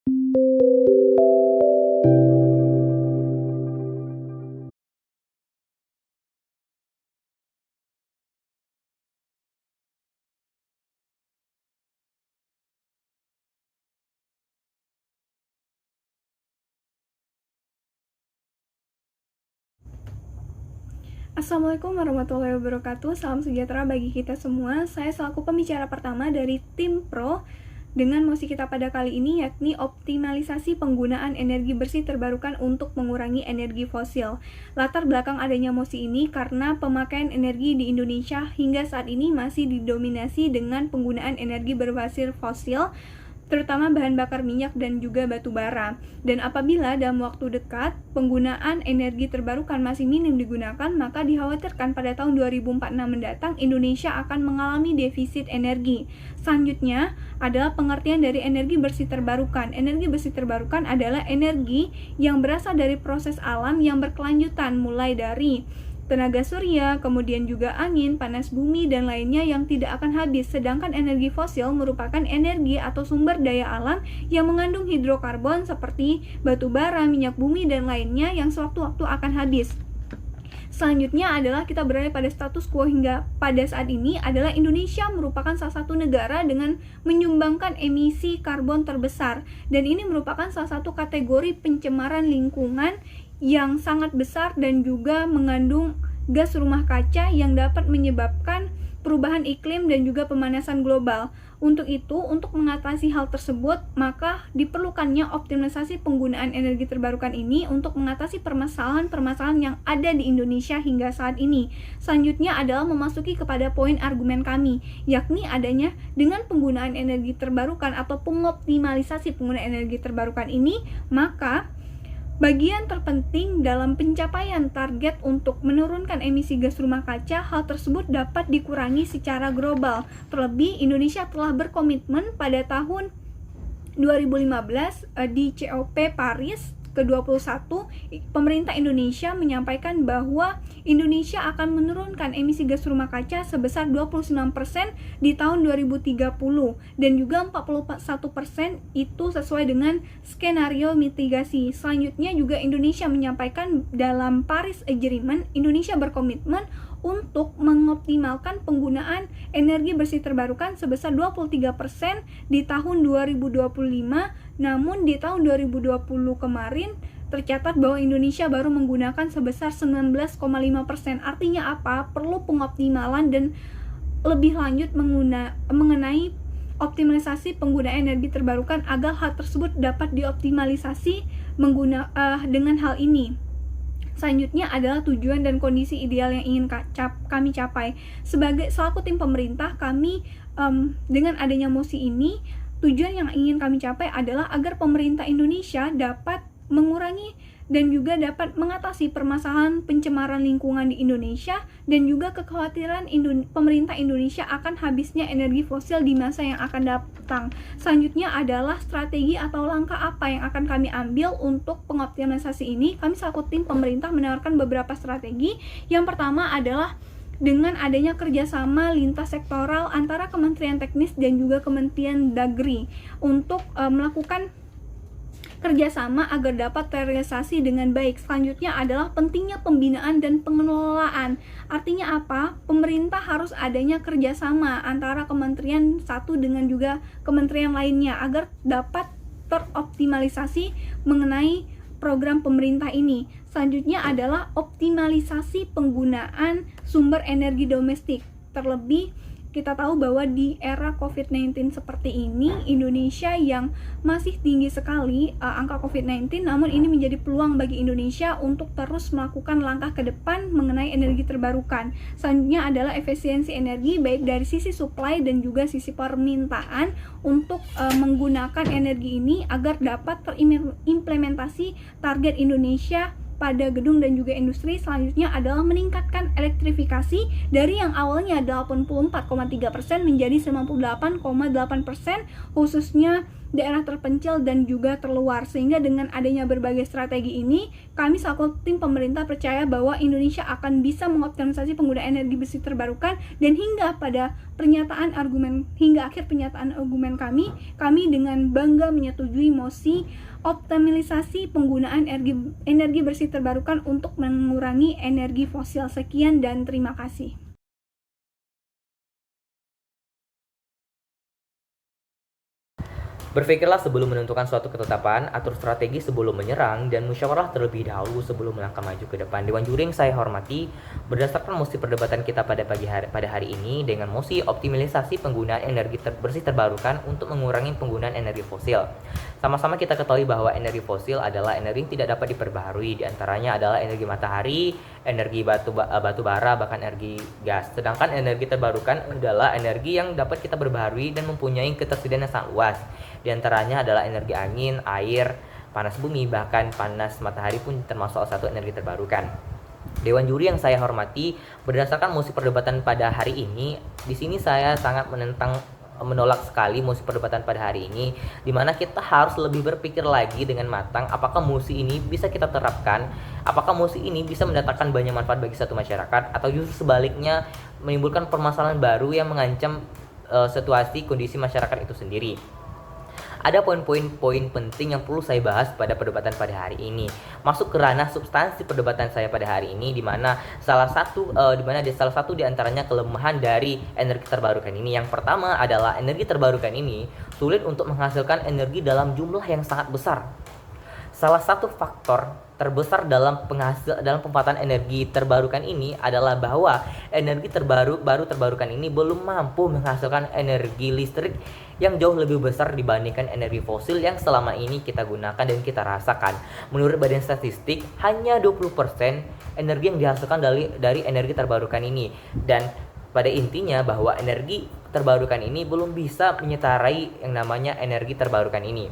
Assalamualaikum warahmatullahi wabarakatuh. Salam sejahtera bagi kita semua. Saya selaku pembicara pertama dari tim Pro dengan mosi kita pada kali ini, yakni optimalisasi penggunaan energi bersih terbarukan untuk mengurangi energi fosil. Latar belakang adanya mosi ini karena pemakaian energi di Indonesia hingga saat ini masih didominasi dengan penggunaan energi berbasis fosil, terutama bahan bakar minyak dan juga batu bara. Dan apabila dalam waktu dekat penggunaan energi terbarukan masih minim digunakan, maka dikhawatirkan pada tahun 2046 mendatang Indonesia akan mengalami defisit energi. Selanjutnya adalah pengertian dari energi bersih terbarukan. Energi bersih terbarukan adalah energi yang berasal dari proses alam yang berkelanjutan, mulai dari tenaga surya, kemudian juga angin, panas bumi, dan lainnya yang tidak akan habis. Sedangkan energi fosil merupakan energi atau sumber daya alam yang mengandung hidrokarbon seperti batu bara, minyak bumi, dan lainnya yang sewaktu-waktu akan habis. Selanjutnya adalah kita berada pada status quo hingga pada saat ini adalah Indonesia merupakan salah satu negara dengan menyumbangkan emisi karbon terbesar, dan ini merupakan salah satu kategori pencemaran lingkungan yang sangat besar dan juga mengandung gas rumah kaca yang dapat menyebabkan perubahan iklim dan juga pemanasan global. Untuk itu, untuk mengatasi hal tersebut, maka diperlukannya optimalisasi penggunaan energi terbarukan ini untuk mengatasi permasalahan-permasalahan yang ada di Indonesia hingga saat ini. Selanjutnya adalah memasuki kepada poin argumen kami, yakni adanya dengan penggunaan energi terbarukan atau pengoptimalisasi penggunaan energi terbarukan ini, maka bagian terpenting dalam pencapaian target untuk menurunkan emisi gas rumah kaca, hal tersebut dapat dikurangi secara global. Terlebih, Indonesia telah berkomitmen pada tahun 2015 di COP Paris ke-21, pemerintah Indonesia menyampaikan bahwa Indonesia akan menurunkan emisi gas rumah kaca sebesar 29% di tahun 2030 dan juga 41% itu sesuai dengan skenario mitigasi. Selanjutnya juga Indonesia menyampaikan dalam Paris Agreement, Indonesia berkomitmen untuk mengoptimalkan penggunaan energi bersih terbarukan sebesar 23% di tahun 2025. Namun di tahun 2020 kemarin tercatat bahwa Indonesia baru menggunakan sebesar 19,5%. Artinya apa? Perlu pengoptimalan dan lebih lanjut mengenai optimalisasi penggunaan energi terbarukan agar hal tersebut dapat dioptimalisasi dengan hal ini. Selanjutnya adalah tujuan dan kondisi ideal yang ingin kami capai. Selaku tim pemerintah, kami dengan adanya mosi ini, tujuan yang ingin kami capai adalah agar pemerintah Indonesia dapat mengurangi dan juga dapat mengatasi permasalahan pencemaran lingkungan di Indonesia dan juga kekhawatiran pemerintah Indonesia akan habisnya energi fosil di masa yang akan datang. Selanjutnya adalah strategi atau langkah apa yang akan kami ambil untuk pengoptimalisasi ini. Kami selaku tim pemerintah menawarkan beberapa strategi. Yang pertama adalah dengan adanya kerjasama lintas sektoral antara Kementerian Teknis dan juga Kementerian Dagri untuk melakukan kerjasama agar dapat terrealisasi dengan baik. Selanjutnya adalah pentingnya pembinaan dan pengelolaan. Artinya apa? Pemerintah harus adanya kerjasama antara kementerian satu dengan juga kementerian lainnya agar dapat teroptimalisasi mengenai program pemerintah ini. Selanjutnya adalah optimalisasi penggunaan sumber energi domestik. Terlebih kita tahu bahwa di era COVID-19 seperti ini, Indonesia yang masih tinggi sekali angka COVID-19, namun ini menjadi peluang bagi Indonesia untuk terus melakukan langkah ke depan mengenai energi terbarukan. Selanjutnya adalah efisiensi energi baik dari sisi supply dan juga sisi permintaan untuk menggunakan energi ini agar dapat terimplementasi target Indonesia pada gedung dan juga industri. Selanjutnya adalah meningkatkan elektrifikasi dari yang awalnya 84,3% menjadi 98,8%, khususnya daerah terpencil dan juga terluar. Sehingga dengan adanya berbagai strategi ini, kami selaku tim pemerintah percaya bahwa Indonesia akan bisa mengoptimalisasi penggunaan energi bersih terbarukan, dan hingga akhir pernyataan argumen kami dengan bangga menyetujui mosi optimalisasi penggunaan energi bersih terbarukan untuk mengurangi energi fosil. Sekian dan terima kasih. Berpikirlah sebelum menentukan suatu ketetapan, atur strategi sebelum menyerang, dan musyawarah terlebih dahulu sebelum melangkah maju ke depan. Dewan juri yang saya hormati, berdasarkan mosi perdebatan kita pada hari ini dengan mosi optimalisasi penggunaan energi bersih terbarukan untuk mengurangi penggunaan energi fosil. Sama-sama kita ketahui bahwa energi fosil adalah energi yang tidak dapat diperbaharui, diantaranya adalah energi matahari, energi batu bara, bahkan energi gas. Sedangkan energi terbarukan adalah energi yang dapat kita perbaharui dan mempunyai ketersediaan yang sangat luas. Di antaranya adalah energi angin, air, panas bumi, bahkan panas matahari pun termasuk salah satu energi terbarukan. Dewan juri yang saya hormati, berdasarkan mosi perdebatan pada hari ini, di sini saya sangat menolak sekali mosi perdebatan pada hari ini, di mana kita harus lebih berpikir lagi dengan matang apakah mosi ini bisa kita terapkan, apakah mosi ini bisa mendatangkan banyak manfaat bagi satu masyarakat, atau justru sebaliknya menimbulkan permasalahan baru yang mengancam situasi kondisi masyarakat itu sendiri. Ada poin-poin penting yang perlu saya bahas pada perdebatan pada hari ini. Masuk ke ranah substansi perdebatan saya pada hari ini, di mana salah satu di antaranya kelemahan dari energi terbarukan ini. Yang pertama adalah energi terbarukan ini sulit untuk menghasilkan energi dalam jumlah yang sangat besar. Salah satu faktor terbesar dalam pemanfaatan energi terbarukan ini adalah bahwa energi terbarukan ini belum mampu menghasilkan energi listrik yang jauh lebih besar dibandingkan energi fosil yang selama ini kita gunakan dan kita rasakan. Menurut Badan Statistik, hanya 20% energi yang dihasilkan dari energi terbarukan ini, dan pada intinya bahwa energi terbarukan ini belum bisa menyetarai yang namanya energi terbarukan ini,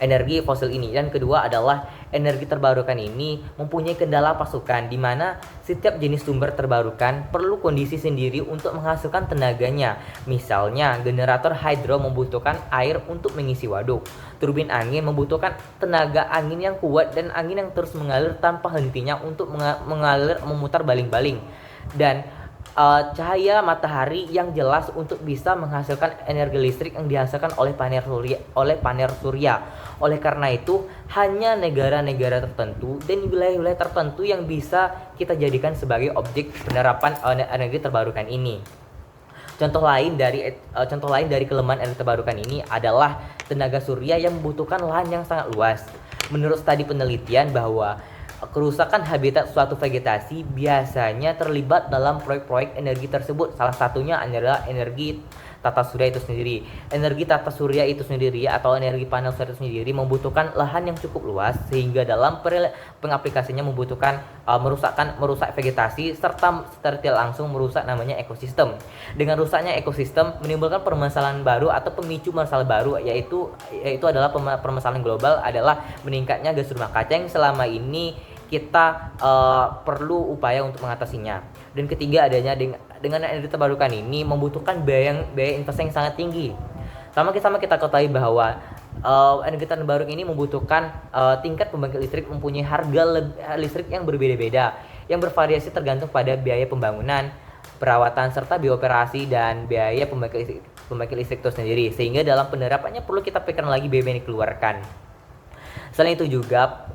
energi fosil ini. Dan kedua adalah energi terbarukan ini mempunyai kendala pasokan, di mana setiap jenis sumber terbarukan perlu kondisi sendiri untuk menghasilkan tenaganya. Misalnya, generator hidro membutuhkan air untuk mengisi waduk. Turbin angin membutuhkan tenaga angin yang kuat dan angin yang terus mengalir tanpa hentinya untuk memutar baling-baling. Dan cahaya matahari yang jelas untuk bisa menghasilkan energi listrik yang dihasilkan oleh panel surya. Oleh karena itu, hanya negara-negara tertentu dan wilayah-wilayah tertentu yang bisa kita jadikan sebagai objek penerapan energi terbarukan ini. Contoh lain dari kelemahan energi terbarukan ini adalah tenaga surya yang membutuhkan lahan yang sangat luas. Menurut studi penelitian bahwa kerusakan habitat suatu vegetasi biasanya terlibat dalam proyek-proyek energi tersebut. Salah satunya adalah energi tata surya itu sendiri. Energi tata surya itu sendiri atau energi panel surya itu sendiri membutuhkan lahan yang cukup luas, sehingga dalam pengaplikasinya membutuhkan merusak vegetasi serta secara langsung merusak namanya ekosistem. Dengan rusaknya ekosistem menimbulkan permasalahan baru atau pemicu masalah baru, yaitu adalah permasalahan global, adalah meningkatnya gas rumah kaca yang selama ini kita perlu upaya untuk mengatasinya. Dan ketiga, adanya dengan energi terbarukan ini membutuhkan biaya investasi yang sangat tinggi. Sama-sama kita ketahui bahwa energi terbarukan ini membutuhkan tingkat pembangkit listrik mempunyai harga listrik yang berbeda-beda, yang bervariasi tergantung pada biaya pembangunan, perawatan, serta biaya operasi dan biaya pembangkit listrik itu sendiri. Sehingga dalam penerapannya perlu kita pikirkan lagi biaya yang dikeluarkan. Selain itu juga,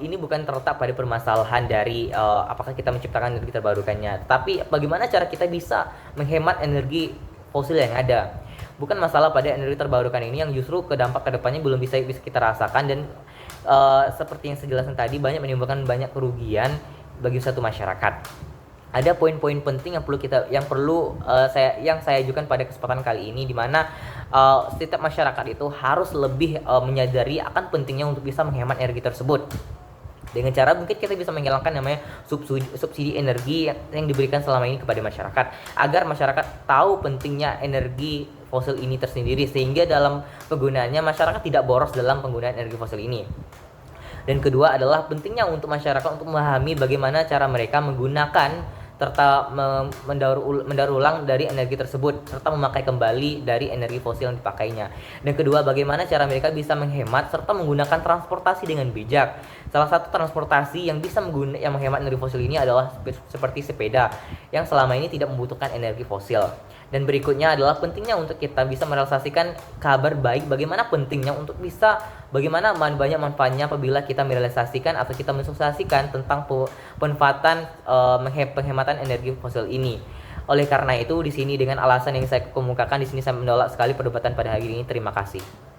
ini bukan terletak pada permasalahan dari apakah kita menciptakan energi terbarukannya, tapi bagaimana cara kita bisa menghemat energi fosil yang ada. Bukan masalah pada energi terbarukan ini yang justru dampak kedepannya belum bisa kita rasakan, dan seperti yang saya jelaskan tadi, menimbulkan banyak kerugian bagi satu masyarakat. Ada poin-poin penting yang perlu saya ajukan pada kesempatan kali ini, di mana setiap masyarakat itu harus lebih menyadari akan pentingnya untuk bisa menghemat energi tersebut. Dengan cara mungkin kita bisa menghilangkan namanya subsidi energi yang diberikan selama ini kepada masyarakat, agar masyarakat tahu pentingnya energi fosil ini tersendiri, sehingga dalam penggunaannya masyarakat tidak boros dalam penggunaan energi fosil ini. Dan kedua adalah pentingnya untuk masyarakat untuk memahami bagaimana cara mereka menggunakan serta mendaur ulang dari energi tersebut, serta memakai kembali dari energi fosil yang dipakainya. Dan kedua, bagaimana cara mereka bisa menghemat serta menggunakan transportasi dengan bijak. Salah satu transportasi yang bisa yang menghemat energi fosil ini adalah seperti sepeda yang selama ini tidak membutuhkan energi fosil. Dan berikutnya adalah pentingnya untuk kita bisa merealisasikan kabar baik, bagaimana banyak manfaatnya apabila kita merealisasikan atau kita mensosialisasikan tentang pemanfaatan penghematan energi fosil ini. Oleh karena itu, di sini dengan alasan yang saya kemukakan di sini, saya menolak sekali perdebatan pada hari ini. Terima kasih.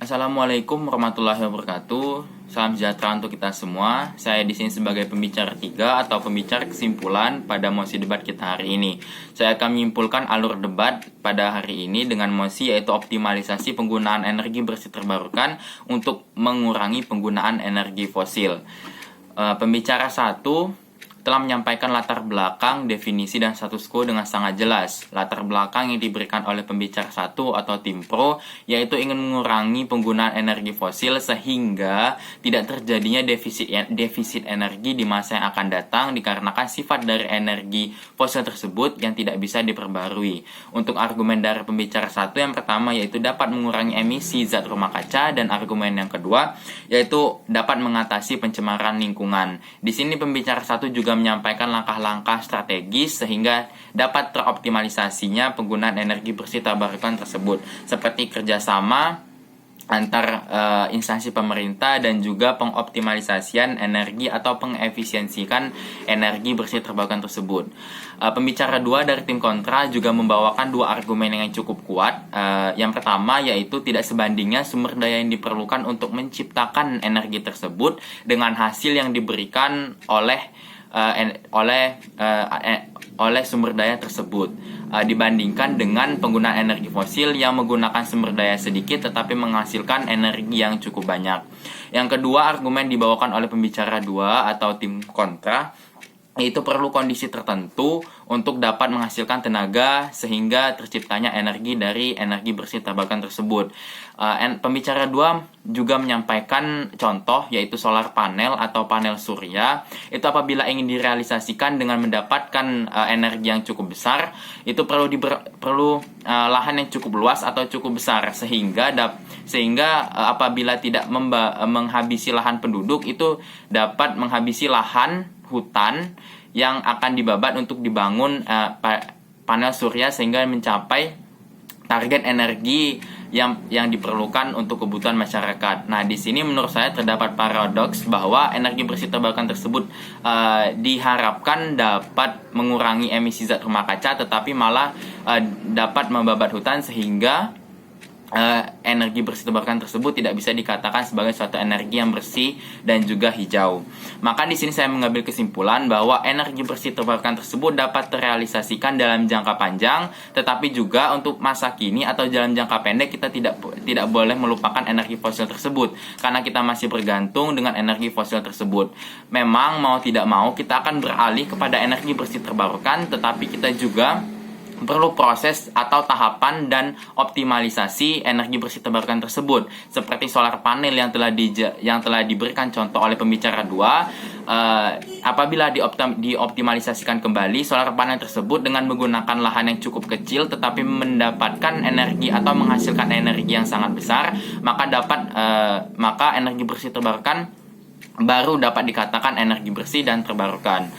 Assalamualaikum warahmatullahi wabarakatuh. Salam sejahtera untuk kita semua. Saya di sini sebagai pembicara 3 atau pembicara kesimpulan pada mosi debat kita hari ini. Saya akan menyimpulkan alur debat pada hari ini dengan mosi yaitu optimalisasi penggunaan energi bersih terbarukan untuk mengurangi penggunaan energi fosil. Pembicara 1 telah menyampaikan latar belakang, definisi, dan status quo dengan sangat jelas. Latar belakang yang diberikan oleh pembicara 1 atau tim pro yaitu ingin mengurangi penggunaan energi fosil sehingga tidak terjadinya defisit energi di masa yang akan datang dikarenakan sifat dari energi fosil tersebut yang tidak bisa diperbarui. Untuk argumen dari pembicara 1 yang pertama yaitu dapat mengurangi emisi zat rumah kaca, dan argumen yang kedua yaitu dapat mengatasi pencemaran lingkungan. Di sini pembicara 1 juga menyampaikan langkah-langkah strategis sehingga dapat teroptimalisasinya penggunaan energi bersih terbarukan tersebut, seperti kerjasama antar instansi pemerintah dan juga pengoptimalisasian energi atau pengefisiensikan energi bersih terbarukan tersebut. Pembicara 2 dari tim kontra juga membawakan 2 argumen yang cukup kuat. Yang pertama yaitu tidak sebandingnya sumber daya yang diperlukan untuk menciptakan energi tersebut dengan hasil yang diberikan oleh sumber daya tersebut dibandingkan dengan penggunaan energi fosil yang menggunakan sumber daya sedikit tetapi menghasilkan energi yang cukup banyak. Yang kedua, argumen dibawakan oleh pembicara 2 atau tim kontra yaitu perlu kondisi tertentu untuk dapat menghasilkan tenaga sehingga terciptanya energi dari energi bersih terbarukan tersebut. Pembicara 2 juga menyampaikan contoh yaitu solar panel atau panel surya. Itu apabila ingin direalisasikan dengan mendapatkan energi yang cukup besar, itu perlu lahan yang cukup luas atau cukup besar sehingga apabila tidak menghabisi lahan penduduk, itu dapat menghabisi lahan hutan yang akan dibabat untuk dibangun panel surya sehingga mencapai target energi yang diperlukan untuk kebutuhan masyarakat. Nah, di sini menurut saya terdapat paradoks bahwa energi bersih terbarukan tersebut diharapkan dapat mengurangi emisi zat rumah kaca, tetapi malah dapat membabat hutan sehingga energi bersih terbarukan tersebut tidak bisa dikatakan sebagai suatu energi yang bersih dan juga hijau. Maka di sini saya mengambil kesimpulan bahwa energi bersih terbarukan tersebut dapat terrealisasikan dalam jangka panjang, tetapi juga untuk masa kini atau dalam jangka pendek kita tidak boleh melupakan energi fosil tersebut karena kita masih bergantung dengan energi fosil tersebut. Memang mau tidak mau kita akan beralih kepada energi bersih terbarukan, tetapi kita juga perlu proses atau tahapan dan optimalisasi energi bersih terbarukan tersebut, seperti solar panel yang telah diberikan contoh oleh pembicara 2. Apabila dioptimalisasikan kembali solar panel tersebut dengan menggunakan lahan yang cukup kecil tetapi mendapatkan energi atau menghasilkan energi yang sangat besar, maka energi bersih terbarukan baru dapat dikatakan energi bersih dan terbarukan.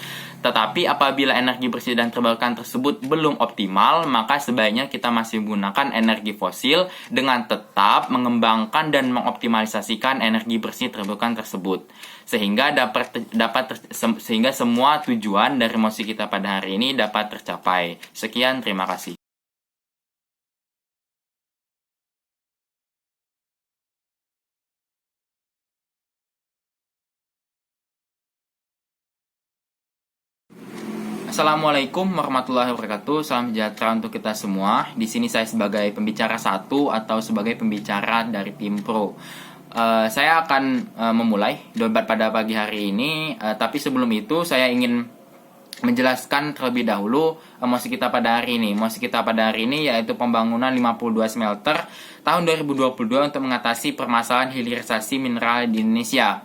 Tetapi apabila energi bersih dan terbarukan tersebut belum optimal, maka sebaiknya kita masih menggunakan energi fosil dengan tetap mengembangkan dan mengoptimalisasikan energi bersih terbarukan tersebut. Sehingga sehingga semua tujuan dari mosi kita pada hari ini dapat tercapai. Sekian, terima kasih. Assalamualaikum warahmatullahi wabarakatuh. Salam sejahtera untuk kita semua. Di sini saya sebagai pembicara 1 atau sebagai pembicara dari tim pro. Saya akan memulai debat pada pagi hari ini. Tapi sebelum itu saya ingin menjelaskan terlebih dahulu mosi kita pada hari ini. Mosi kita pada hari ini yaitu pembangunan 52 smelter tahun 2022 untuk mengatasi permasalahan hilirisasi mineral di Indonesia.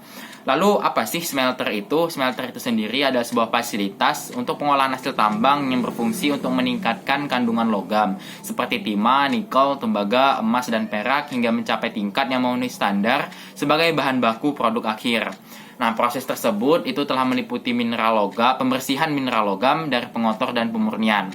Lalu apa sih smelter itu? Smelter itu sendiri adalah sebuah fasilitas untuk pengolahan hasil tambang yang berfungsi untuk meningkatkan kandungan logam seperti timah, nikel, tembaga, emas, dan perak hingga mencapai tingkat yang memenuhi standar sebagai bahan baku produk akhir. Nah, proses tersebut itu telah meliputi mineral logam, pembersihan mineral logam dari pengotor dan pemurnian.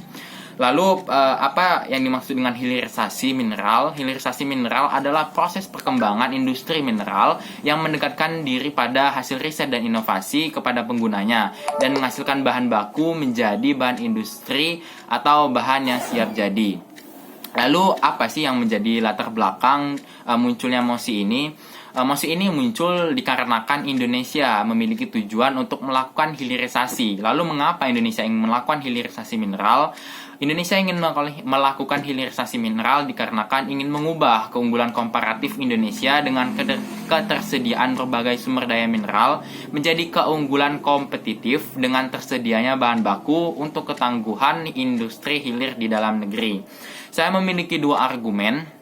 Lalu apa yang dimaksud dengan hilirisasi mineral? Hilirisasi mineral adalah proses perkembangan industri mineral yang mendekatkan diri pada hasil riset dan inovasi kepada penggunanya dan menghasilkan bahan baku menjadi bahan industri atau bahan yang siap jadi. Lalu apa sih yang menjadi latar belakang munculnya MOSI ini? MOSI ini muncul dikarenakan Indonesia memiliki tujuan untuk melakukan hilirisasi. Lalu mengapa Indonesia ingin melakukan hilirisasi mineral? Indonesia ingin melakukan hilirisasi mineral dikarenakan ingin mengubah keunggulan komparatif Indonesia dengan ketersediaan berbagai sumber daya mineral menjadi keunggulan kompetitif dengan tersedianya bahan baku untuk ketangguhan industri hilir di dalam negeri. Saya memiliki dua argumen.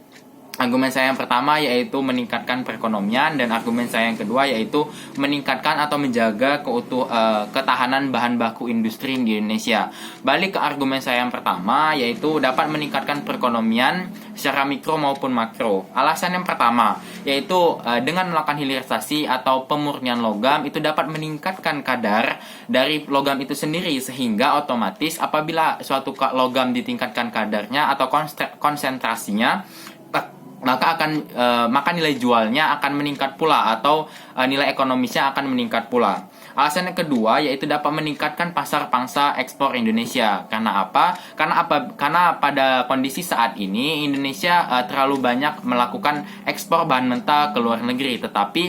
Argumen saya yang pertama yaitu meningkatkan perekonomian, dan argumen saya yang kedua yaitu meningkatkan atau menjaga ketahanan bahan baku industri di Indonesia. Balik ke argumen saya yang pertama yaitu dapat meningkatkan perekonomian secara mikro maupun makro. Alasan yang pertama yaitu dengan melakukan hilirisasi atau pemurnian logam itu dapat meningkatkan kadar dari logam itu sendiri, sehingga otomatis apabila suatu logam ditingkatkan kadarnya atau konsentrasinya, maka nilai jualnya akan meningkat pula, atau nilai ekonomisnya akan meningkat pula. Alasan yang kedua yaitu dapat meningkatkan pasar pangsa ekspor Indonesia. Karena apa? Karena pada kondisi saat ini Indonesia terlalu banyak melakukan ekspor bahan mentah ke luar negeri, tetapi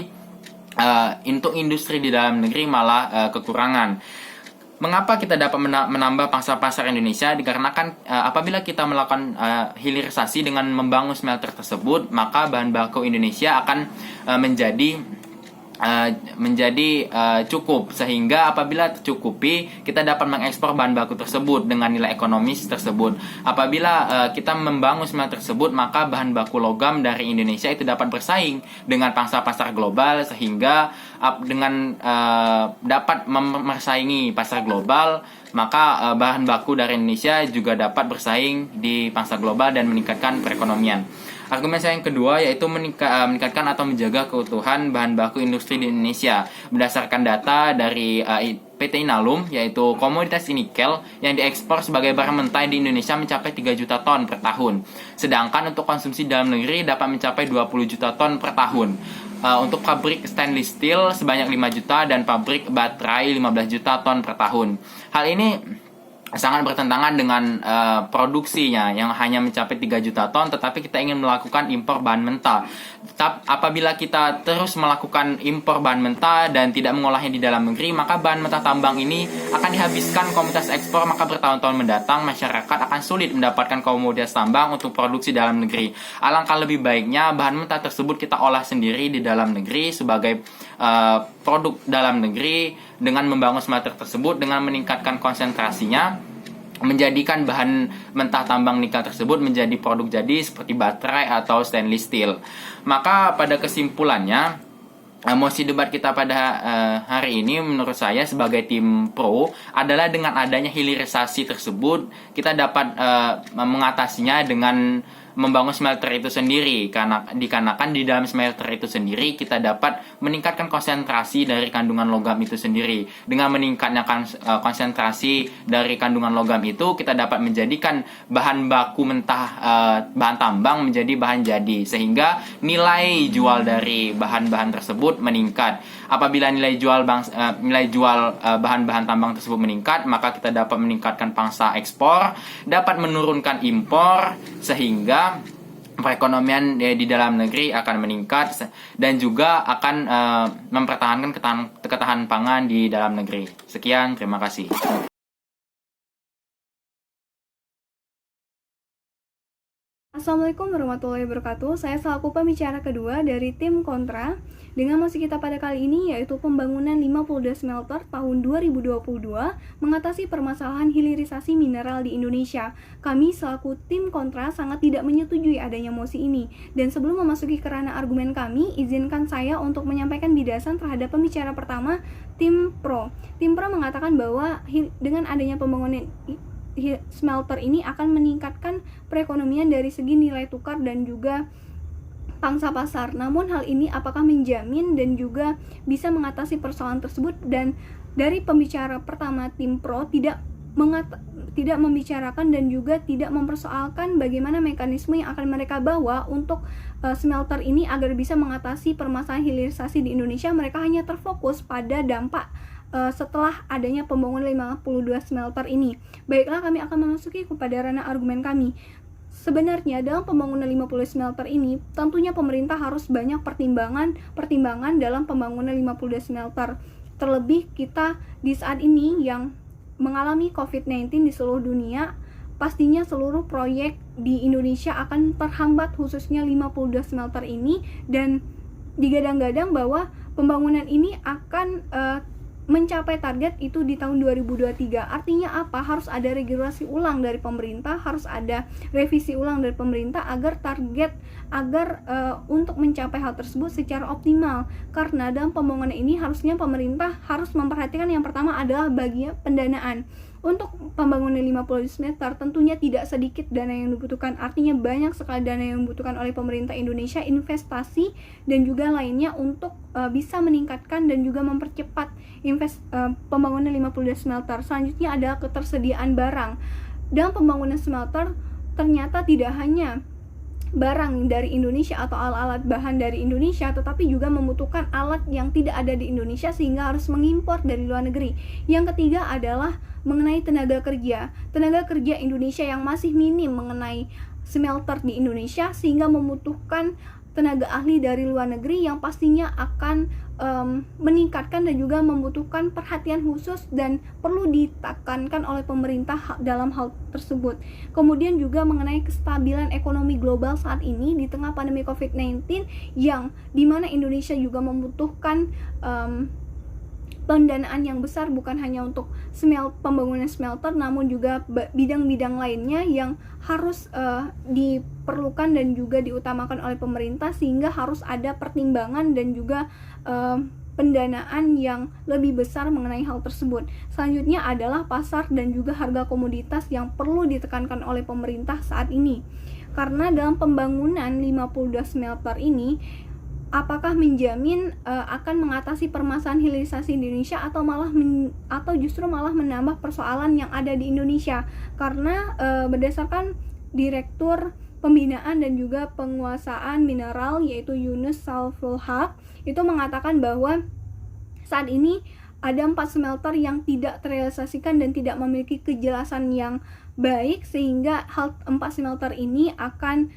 untuk industri di dalam negeri malah kekurangan. Mengapa kita dapat menambah pangsa pasar Indonesia? Dikarenakan apabila kita melakukan hilirisasi dengan membangun smelter tersebut, maka bahan baku Indonesia akan menjadi cukup, sehingga apabila tercukupi kita dapat mengekspor bahan baku tersebut dengan nilai ekonomis tersebut. Apabila kita membangun smelter tersebut, maka bahan baku logam dari Indonesia itu dapat bersaing dengan pangsa pasar global, sehingga dengan dapat mempersaingi pasar global, maka bahan baku dari Indonesia juga dapat bersaing di pasar global dan meningkatkan perekonomian. Argumen saya yang kedua yaitu meningkatkan atau menjaga keutuhan bahan baku industri di Indonesia. Berdasarkan data dari PT Inalum, yaitu komoditas nikel yang diekspor sebagai barang mentah di Indonesia mencapai 3 juta ton per tahun. Sedangkan untuk konsumsi dalam negeri dapat mencapai 20 juta ton per tahun. Untuk pabrik stainless steel sebanyak 5 juta dan pabrik baterai 15 juta ton per tahun. Hal ini sangat bertentangan dengan produksinya yang hanya mencapai 3 juta ton, tetapi kita ingin melakukan impor bahan mentah. Apabila kita terus melakukan impor bahan mentah dan tidak mengolahnya di dalam negeri, maka bahan mentah tambang ini akan dihabiskan komoditas ekspor, maka bertahun-tahun mendatang masyarakat akan sulit mendapatkan komoditas tambang untuk produksi dalam negeri. Alangkah lebih baiknya bahan mentah tersebut kita olah sendiri di dalam negeri sebagai produk dalam negeri dengan membangun smelter tersebut, dengan meningkatkan konsentrasinya, menjadikan bahan mentah tambang nikel tersebut menjadi produk jadi seperti baterai atau stainless steel. Maka pada kesimpulannya, mosi debat kita pada hari ini menurut saya sebagai tim pro adalah dengan adanya hilirisasi tersebut kita dapat mengatasinya dengan membangun smelter itu sendiri, karena dikarenakan di dalam smelter itu sendiri kita dapat meningkatkan konsentrasi dari kandungan logam itu sendiri. Dengan meningkatnya konsentrasi dari kandungan logam itu, kita dapat menjadikan bahan baku mentah bahan tambang menjadi bahan jadi, sehingga nilai jual dari bahan-bahan tersebut meningkat. Apabila nilai jual bahan-bahan tambang tersebut meningkat, maka kita dapat meningkatkan pangsa ekspor, dapat menurunkan impor, sehingga perekonomian di dalam negeri akan meningkat dan juga akan mempertahankan ketahanan pangan di dalam negeri. Sekian, terima kasih. Assalamualaikum warahmatullahi wabarakatuh. Saya selaku pembicara kedua dari tim Kontra. Dengan mosi kita pada kali ini yaitu pembangunan 52 smelter tahun 2022 mengatasi permasalahan hilirisasi mineral di Indonesia. Kami selaku tim Kontra sangat tidak menyetujui adanya mosi ini. Dan sebelum memasuki ke ranah argumen kami, izinkan saya untuk menyampaikan bidasan terhadap pembicara pertama, tim Pro. Tim Pro mengatakan bahwa dengan adanya pembangunan smelter ini akan meningkatkan perekonomian dari segi nilai tukar dan juga pangsa pasar. Namun hal ini apakah menjamin dan juga bisa mengatasi persoalan tersebut? Dan dari pembicara pertama tim Pro tidak membicarakan dan juga tidak mempersoalkan bagaimana mekanisme yang akan mereka bawa untuk smelter ini agar bisa mengatasi permasalahan hilirisasi di Indonesia. Mereka hanya terfokus pada dampak setelah adanya pembangunan 52 smelter ini. Baiklah, kami akan memasuki kepada ranah argumen kami. Sebenarnya dalam pembangunan 50 smelter ini, tentunya pemerintah harus banyak pertimbangan dalam pembangunan 52 smelter. Terlebih kita di saat ini yang mengalami COVID-19 di seluruh dunia, pastinya seluruh proyek di Indonesia akan terhambat, khususnya 52 smelter ini, dan digadang-gadang bahwa pembangunan ini akan mencapai target itu di tahun 2023. Artinya apa? Harus ada regulasi ulang dari pemerintah, harus ada revisi ulang dari pemerintah agar untuk mencapai hal tersebut secara optimal. Karena dalam pembangunan ini harusnya pemerintah harus memperhatikan yang pertama adalah bagian pendanaan. Untuk pembangunan 50 meter tentunya tidak sedikit dana yang dibutuhkan. Artinya banyak sekali dana yang dibutuhkan oleh pemerintah Indonesia, investasi dan juga lainnya untuk bisa meningkatkan dan juga mempercepat pembangunan 50 smelter. Selanjutnya adalah ketersediaan barang. Dalam pembangunan smelter ternyata tidak hanya barang dari Indonesia atau alat-alat bahan dari Indonesia, tetapi juga membutuhkan alat yang tidak ada di Indonesia sehingga harus mengimpor dari luar negeri. Yang ketiga adalah mengenai tenaga kerja Indonesia yang masih minim mengenai smelter di Indonesia, sehingga membutuhkan tenaga ahli dari luar negeri yang pastinya akan meningkatkan dan juga membutuhkan perhatian khusus dan perlu ditekankan oleh pemerintah dalam hal tersebut. Kemudian juga mengenai kestabilan ekonomi global saat ini di tengah pandemi COVID-19 yang dimana Indonesia juga membutuhkan pendanaan yang besar, bukan hanya untuk pembangunan smelter, namun juga bidang-bidang lainnya yang harus diperlukan dan juga diutamakan oleh pemerintah, sehingga harus ada pertimbangan dan juga pendanaan yang lebih besar mengenai hal tersebut. Selanjutnya adalah pasar dan juga harga komoditas yang perlu ditekankan oleh pemerintah saat ini. Karena dalam pembangunan 52 smelter ini apakah menjamin akan mengatasi permasalahan hilirisasi di Indonesia atau justru malah menambah persoalan yang ada di Indonesia? Karena berdasarkan Direktur Pembinaan dan juga Penguasaan Mineral yaitu Yunus Saiful Haq itu mengatakan bahwa saat ini ada 4 smelter yang tidak terrealisasikan dan tidak memiliki kejelasan yang baik, sehingga 4 smelter ini akan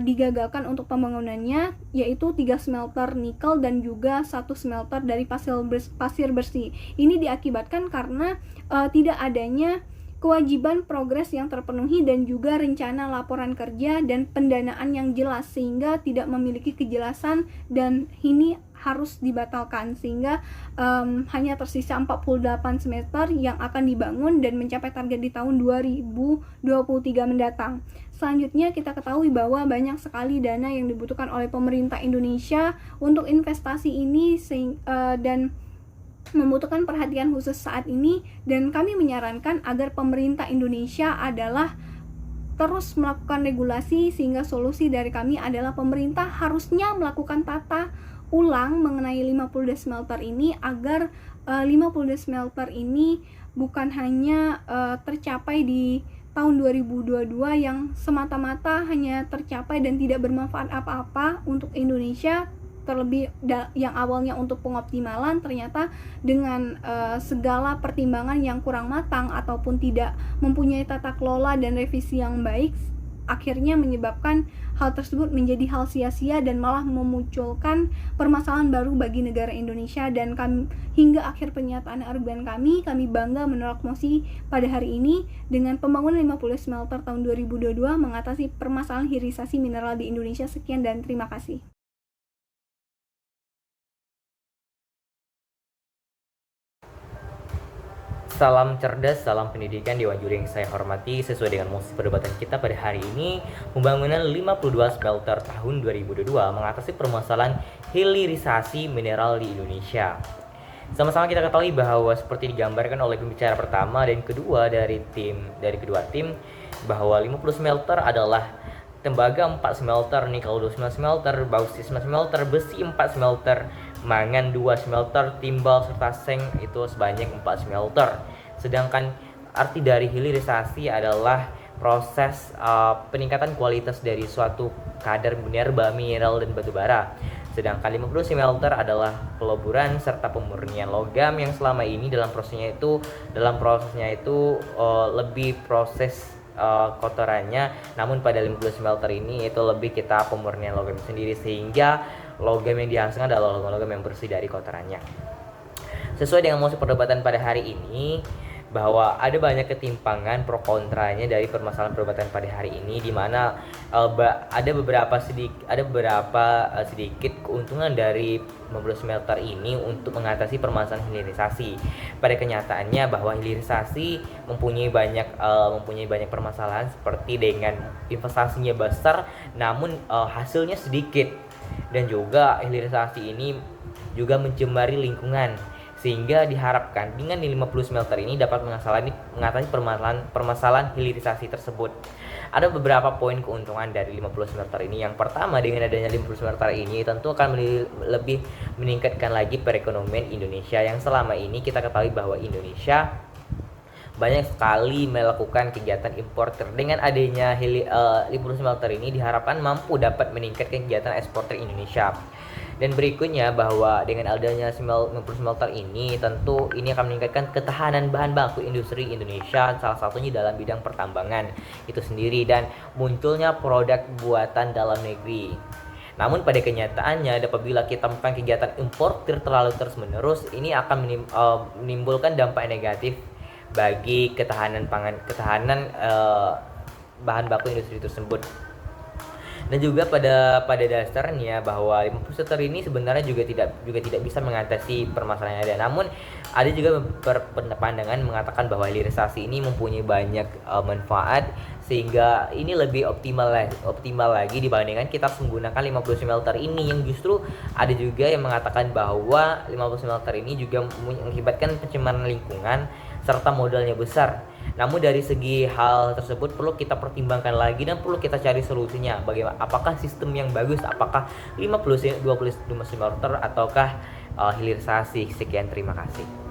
digagalkan untuk pembangunannya, yaitu 3 smelter nikel dan juga 1 smelter dari pasir bersih. Ini diakibatkan karena tidak adanya kewajiban progres yang terpenuhi dan juga rencana laporan kerja dan pendanaan yang jelas, sehingga tidak memiliki kejelasan dan ini harus dibatalkan, sehingga hanya tersisa 48 smelter yang akan dibangun dan mencapai target di tahun 2023 mendatang. Selanjutnya kita ketahui bahwa banyak sekali dana yang dibutuhkan oleh pemerintah Indonesia untuk investasi ini dan membutuhkan perhatian khusus saat ini, dan kami menyarankan agar pemerintah Indonesia adalah terus melakukan regulasi, sehingga solusi dari kami adalah pemerintah harusnya melakukan tata ulang mengenai 50 smelter ini agar 50 smelter ini bukan hanya tercapai di tahun 2022 yang semata-mata hanya tercapai dan tidak bermanfaat apa-apa untuk Indonesia, terlebih yang awalnya untuk pengoptimalan ternyata dengan segala pertimbangan yang kurang matang ataupun tidak mempunyai tata kelola dan revisi yang baik, akhirnya menyebabkan hal tersebut menjadi hal sia-sia dan malah memunculkan permasalahan baru bagi negara Indonesia. Dan hingga akhir pernyataan argumen kami bangga menolak mosi pada hari ini dengan pembangunan 50 smelter tahun 2022 mengatasi permasalahan hilirisasi mineral di Indonesia. Sekian dan terima kasih. Salam cerdas, salam pendidikan Dewan Juri yang saya hormati. Sesuai dengan mosi perdebatan kita pada hari ini, pembangunan 52 smelter tahun 2022 mengatasi permasalahan hilirisasi mineral di Indonesia. Sama-sama kita ketahui bahwa seperti digambarkan oleh pembicara pertama dan kedua dari kedua tim bahwa 50 smelter adalah tembaga 4 smelter, nikel 29 smelter, bauksit 9 smelter, besi 4 smelter, mangan 2 smelter, timbal serta seng itu sebanyak 4 smelter. Sedangkan arti dari hilirisasi adalah proses peningkatan kualitas dari suatu kadar mineral dan batu bara. Sedangkan 50 smelter adalah peleburan serta pemurnian logam yang selama ini dalam prosesnya itu lebih proses kotorannya, namun pada 50 smelter ini itu lebih kita pemurnian logam sendiri sehingga logam yang dihasilkan adalah logam yang bersih dari kotorannya. Sesuai dengan mosi perdebatan pada hari ini bahwa ada banyak ketimpangan pro kontranya dari permasalahan perdebatan pada hari ini, di mana ada beberapa sedikit keuntungan dari 50 smelter ini untuk mengatasi permasalahan hilirisasi. Pada kenyataannya bahwa hilirisasi mempunyai banyak permasalahan seperti dengan investasinya besar namun hasilnya sedikit, dan juga hilirisasi ini juga mencemari lingkungan, sehingga diharapkan dengan 50 smelter ini dapat mengatasi permasalahan hilirisasi tersebut. Ada beberapa poin keuntungan dari 50 smelter ini. Yang pertama, dengan adanya 50 smelter ini tentu akan lebih meningkatkan lagi perekonomian Indonesia, yang selama ini kita ketahui bahwa Indonesia banyak sekali melakukan kegiatan importer. Dengan adanya 50 smelter ini diharapkan mampu dapat meningkatkan kegiatan eksporter Indonesia. Dan berikutnya bahwa dengan adanya 50 smelter ini tentu ini akan meningkatkan ketahanan bahan baku industri Indonesia, salah satunya dalam bidang pertambangan itu sendiri, dan munculnya produk buatan dalam negeri. Namun pada kenyataannya apabila kita melakukan kegiatan importer terlalu terus-menerus, ini akan menimbulkan dampak negatif bagi ketahanan bahan baku industri tersebut. Dan juga pada dasarnya bahwa 50 smelter ini sebenarnya juga tidak bisa mengatasi permasalahan yang ada. Namun ada juga pandangan mengatakan bahwa hilirisasi ini mempunyai banyak manfaat, sehingga ini lebih optimal lagi dibandingkan kita menggunakan 50 smelter ini, yang justru ada juga yang mengatakan bahwa 50 smelter ini juga mengakibatkan pencemaran lingkungan serta modalnya besar. Namun dari segi hal tersebut perlu kita pertimbangkan lagi dan perlu kita cari solusinya. Bagaimana? Apakah sistem yang bagus? Apakah 50 smelter ataukah hilirisasi? Sekian, terima kasih.